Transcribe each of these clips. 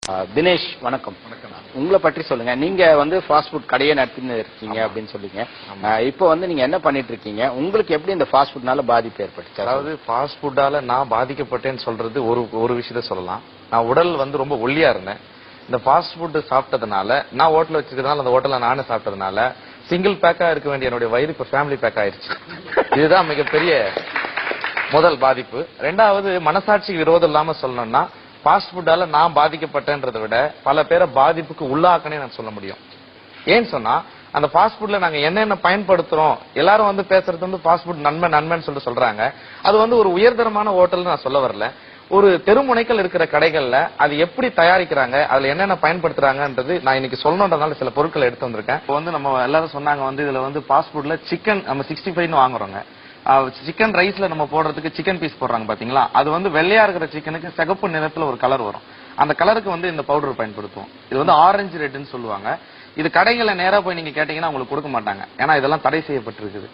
தினேஷ் வணக்கம். உங்களை பற்றி சொல்லுங்க. நீங்க வந்து ஃபாஸ்ட் ஃபுட் கடையை நடத்தின்னு இருக்கீங்க அப்படின்னு சொல்லிங்க. இப்போ வந்து நீங்க என்ன பண்ணிட்டு இருக்கீங்க? உங்களுக்கு எப்படி இந்த ஃபாஸ்ட் ஃபுட்னால பாதிப்பு ஏற்பட்டுச்சு? அதாவது ஃபாஸ்ட் ஃபுட்டால நான் பாதிக்கப்பட்டேன்னு சொல்றது ஒரு விஷயத்த சொல்லலாம். நான் உடல் வந்து ரொம்ப ஒல்லியா இருந்தேன். இந்த ஃபாஸ்ட் ஃபுட் சாப்பிட்டதுனால, நான் ஹோட்டல் வச்சிருக்கனால அந்த ஹோட்டல்ல நானே சாப்பிட்டதுனால சிங்கிள் பேக்கா இருக்க வேண்டிய என்னுடைய வயிறு இப்ப ஃபேமிலி பேக் ஆயிருச்சு. இதுதான் மிகப்பெரிய முதல் பாதிப்பு. ரெண்டாவது, மனசாட்சி விரோதம் இல்லாம சொல்லணும்னா, ஃபாஸ்ட் ஃபுட்டால நான் பாதிக்கப்பட்டேன்றதை விட பல பேரை பாதிப்புக்கு உள்ளாக்கனே நான் சொல்ல முடியும். ஏன்னு சொன்னா, அந்த ஃபாஸ்ட் ஃபுட்ல நாங்க என்னென்ன பயன்படுத்துறோம், எல்லாரும் வந்து பேசுறது வந்து ஃபாஸ்ட் ஃபுட் நன்மைன்னு சொல்றாங்க. அது வந்து ஒரு உயர்தரமான ஹோட்டல் நான் சொல்ல வரல. ஒரு தெருமுனைகள் இருக்கிற கடைகள்ல அது எப்படி தயாரிக்கிறாங்க, அதுல என்னென்ன பயன்படுத்துறாங்கன்றது நான் இன்னைக்கு சொல்லணுன்றதுனால சில பொருட்களை எடுத்து வந்திருக்கேன். இப்போ வந்து நம்ம எல்லாரும் சொன்னாங்க வந்து இதுல வந்து ஃபாஸ்ட் ஃபுட்ல சிக்கன் நம்ம 65 வாங்குறோங்க. சிக்கன் ரைஸ்ல நம்ம போடுறதுக்கு சிக்கன் பீஸ் போடுறாங்க பாத்தீங்களா, அது வந்து வெள்ளையா இருக்கிற சிக்கனுக்கு சிகப்பு நிறத்துல ஒரு கலர் வரும். அந்த கலருக்கு வந்து இந்த பவுடர் பயன்படுத்துவோம். இது வந்து ஆரஞ்சு ரெட்னு சொல்லுவாங்க. இது கடைகளை நேரா போய் நீங்க கேட்டீங்கன்னா உங்களுக்கு கொடுக்க மாட்டாங்க. ஏன்னா இதெல்லாம் தடை செய்யப்பட்டிருக்குது.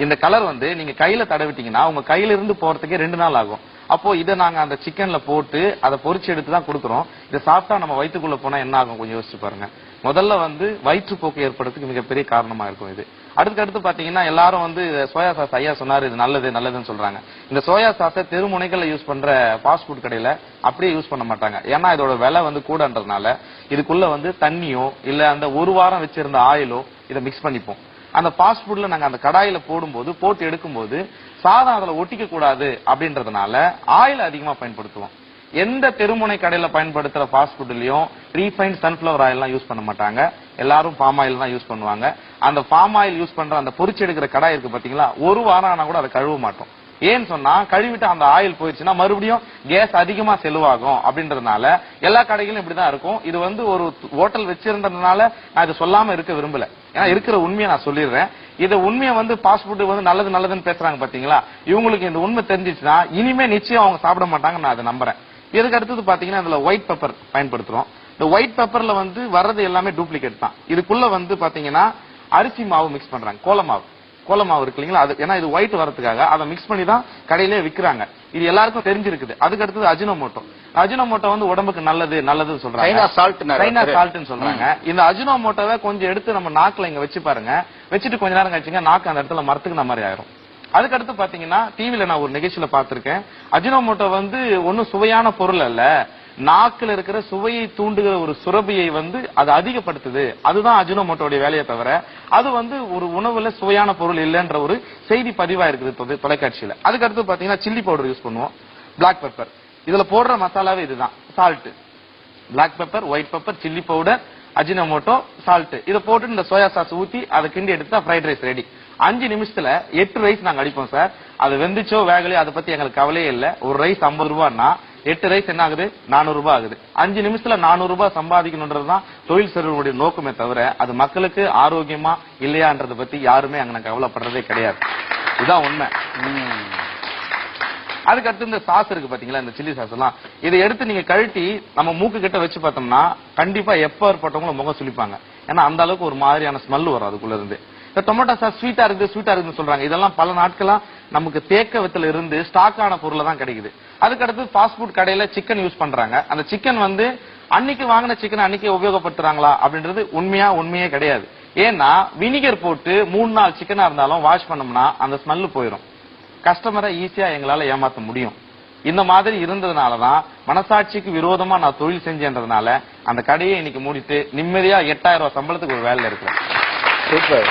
இந்த கலர் வந்து நீங்க கையில தடவிட்டீங்கன்னா உங்க கையில இருந்து போறதுக்கே 2 நாள் ஆகும். அப்போ இதை நாங்க அந்த சிக்கன்ல போட்டு அதை பொரிச்சு எடுத்து தான் கொடுக்குறோம். இதை சாப்பிட்டா நம்ம வயிற்றுக்குள்ள போனா என்ன ஆகும் கொஞ்சம் யோசிச்சு பாருங்க. முதல்ல வந்து வயிற்றுப்போக்கு ஏற்படுறதுக்கு மிகப்பெரிய காரணமா இருக்கும் இது. அடுத்து பாத்தீங்கன்னா எல்லாரும் வந்து சோயா சாஸ் ஐயா சொன்னாரு இது நல்லதுன்னு சொல்றாங்க. இந்த சோயா சாஸை தெருமுனைகள்ல யூஸ் பண்ற ஃபாஸ்ட் ஃபுட் கடையில அப்படியே யூஸ் பண்ண மாட்டாங்க. ஏன்னா இதோட விலை வந்து கூடன்றதுனால இதுக்குள்ள வந்து தண்ணியோ இல்ல அந்த ஒரு வாரம் வச்சிருந்த ஆயிலோ இதை மிக்ஸ் பண்ணிப்போம். அந்த ஃபாஸ்ட் ஃபுட்ல நாங்க அந்த கடாயில போட்டு எடுக்கும்போது சாதம் அதுல ஒட்டிக்க கூடாது அப்படின்றதுனால ஆயில் அதிகமா பயன்படுத்துவோம். எந்த தெருமுனை கடையில பயன்படுத்துற ஃபாஸ்ட் ஃபுட்லயும் ரீஃபைண்ட் சன்ஃபிளவர் ஆயில் எல்லாம் யூஸ் பண்ண மாட்டாங்க. எல்லாரும் பாம் ஆயில் தான் யூஸ் பண்ணுவாங்க. அந்த பாம் ஆயில் யூஸ் பண்ற அந்த பொரிச்சு எடுக்கிற கடாய் இருக்கு பாத்தீங்களா, ஒரு வாரம் ஆனா கூட அதை கழுவ மாட்டோம். ஏன்னு சொன்னா கழுவிட்டு அந்த ஆயில் போயிடுச்சுன்னா மறுபடியும் கேஸ் அதிகமா செலவாகும் அப்படின்றதுனால எல்லா கடைகளும் இப்படிதான் இருக்கும். இது வந்து ஒரு ஹோட்டல் வச்சிருந்ததுனால நான் இதை சொல்லாம இருக்க விரும்பல. ஏன்னா இருக்கிற உண்மையை நான் சொல்லிடுறேன். இதை உண்மையை வந்து ஃபாஸ்ட் ஃபுட் வந்து நல்லதுன்னு பேசுறாங்க பாத்தீங்களா, இவங்களுக்கு இந்த உண்மை தெரிஞ்சிச்சுன்னா இனிமே நிச்சயம் அவங்க சாப்பிட மாட்டாங்க. நான் அதை நம்புறேன். இதுக்கு அடுத்தது பாத்தீங்கன்னா இதுல ஒயிட் பெப்பர் பயன்படுத்துறோம். இந்த ஒயிட் பெப்பர்ல வந்து வர்றது எல்லாமே டூப்ளிகேட் தான். இதுக்குள்ள வந்து பாத்தீங்கன்னா அரிசி மாவு மிக்ஸ் பண்றாங்க. கோல மாவு இருக்கு இல்லீங்களா, அது ஏன்னா இது ஒயிட் வரதுக்காக அதை மிக்ஸ் பண்ணி தான் கடையிலே விற்கிறாங்க. இது எல்லாருக்கும் தெரிஞ்சிருக்குது. அதுக்கு அடுத்தது அஜினோமோட்டோ வந்து உடம்புக்கு நல்லதுன்னு சொல்றாங்க. சைனா சால்ட்னு சொல்றாங்க. இந்த அஜினோமோட்டோவை கொஞ்சம் எடுத்து நம்ம நாக்குல இங்க வச்சு பாருங்க. வச்சுட்டு கொஞ்ச நேரம் கழிச்சுங்க நாக்கு அந்த இடத்துல மரத்துக்கு மாதிரி ஆயிரும். அதுக்கடுத்து பாத்தீங்கன்னா டிவில நான் ஒரு நிகழ்ச்சியில பாத்திருக்கேன். அஜினோமோட்டோ வந்து ஒன்னும் சுவையான பொருள் அல்ல, நாக்குல இருக்கிற சுவையை தூண்டுகிற ஒரு சுரபியை வந்து அது அதிகப்படுத்துது. அதுதான் அஜினோமோட்டோடைய வேலையை தவிர அது வந்து ஒரு உணவுல சுவையான பொருள் இல்லைன்ற ஒரு செய்தி பதிவா இருக்குது தொலைக்காட்சியில. அதுக்கடுத்து பாத்தீங்கன்னா சில்லி பவுடர் யூஸ் பண்ணுவோம், பிளாக் பெப்பர். இதுல போடுற மசாலாவே இதுதான், salt, black pepper, white pepper, chilli powder, Ajinomoto, salt. இதை போட்டு இந்த சோயா சாஸ் ஊத்தி அதை கிண்டி எடுத்தா ஃப்ரைட் ரைஸ் ரெடி. 5 நிமிஷத்துல 8 ரைஸ் நாங்க அடிப்போம் சார். அது வெந்துச்சோ வேகலையோ அதை பத்தி எங்களுக்கு கவலையே இல்லை. ஒரு ரைஸ் 50 ரூபாய்னா 8 ரைஸ் என்ன ஆகுது, 400 ரூபாய் ஆகுது. 5 நிமிஷத்துல 400 ரூபாய் சம்பாதிக்கணும்ன்றதுதான் தொழில் செய்வர்களுடைய நோக்கமே தவிர அது மக்களுக்கு ஆரோக்கியமா இல்லையான்றதை பத்தி யாருமே அங்க கவலைப்படுறதே கிடையாது. இதுதான் உண்மை. அதுக்கடுத்து இந்த சாஸ் இருக்கு பாத்தீங்களா, இந்த சில்லி சாஸ் எல்லாம் இதை எடுத்து நீங்க கழட்டி நம்ம மூக்கு கிட்ட வச்சு பார்த்தோம்னா கண்டிப்பா எப்ப ஏற்பட்டவங்களும் முகம் சுளிப்பாங்க. ஏன்னா அந்த அளவுக்கு ஒரு மாதிரியான ஸ்மெல் வரும் அதுக்குள்ள இருந்து. இந்த டொமேட்டோ சாஸ் ஸ்வீட்டா இருக்குன்னு சொல்றாங்க. இதெல்லாம் பல நாட்களா நமக்கு தேக்கவத்துல இருந்து ஸ்டாக் ஆன பொருள் தான் கிடைக்குது. அதுக்கடுத்து ஃபாஸ்ட் ஃபுட் கடையில சிக்கன் யூஸ் பண்றாங்க. அந்த சிக்கன் வந்து அன்னைக்கு வாங்கின சிக்கன் அன்னைக்கு உபயோகப்படுத்துறாங்களா அப்படின்றது உண்மையே கிடையாது. ஏன்னா வினிகர் போட்டு 3 நாள் சிக்கனா இருந்தாலும் வாஷ் பண்ணோம்னா அந்த ஸ்மெல் போயிடும். கஸ்டமரை ஈஸியா எங்களால ஏமாத்த முடியும். இந்த மாதிரி இருந்ததுனாலதான் மனசாட்சிக்கு விரோதமா நான் தொழில் செஞ்சேன்றதுனால அந்த கடையை இன்னைக்கு மூடிட்டு நிம்மதியா 8000 ரூபாய் சம்பளத்துக்கு ஒரு வேலையில இருக்கிறேன். சூப்பர்.